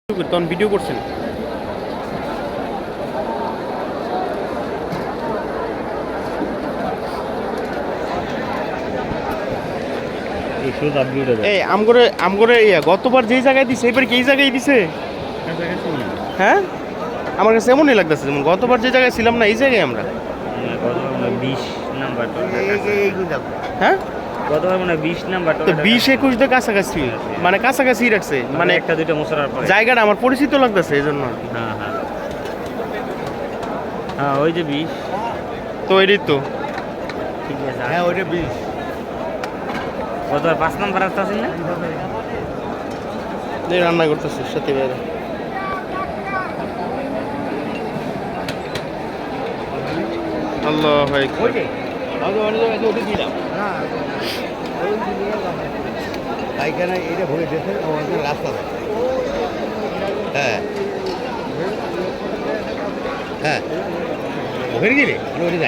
তখন ভিডিও করছেন। এই আমগরে গতবার যেই জায়গায় দিছে এবার কি এই জায়গায় দিছে? হ্যাঁ, আমার কাছে এমনই লাগতেছে যেমন গতবার যে জায়গায় ছিলাম না এই জায়গায় আমরা। 20 নাম্বার হ্যাঁ, গতবার মানে 20 নাম্বার তো 20-21 দিয়ে কাছাকাছি, মানে কাছাকাছি রাখছে, মানে একটা দুইটা মুসরার পরে। জায়গাটা আমার পরিচিত লাগতেছে এই জন্য। হ্যাঁ হ্যাঁ হ্যাঁ, ওই যে 20। তো এটাই তো। ঠিক আছে। হ্যাঁ ওইটা 20। গতবার 5 নাম্বার রাস্তা আছে না? এই রান্না করতেছে সাথে বাইরে। আল্লাহ আকবার। পাইখানা এটা ভরে দিয়েছে ওখানে রাস্তা দেয়। হ্যাঁ হ্যাঁ ওখানে গেলে ওটা যাই।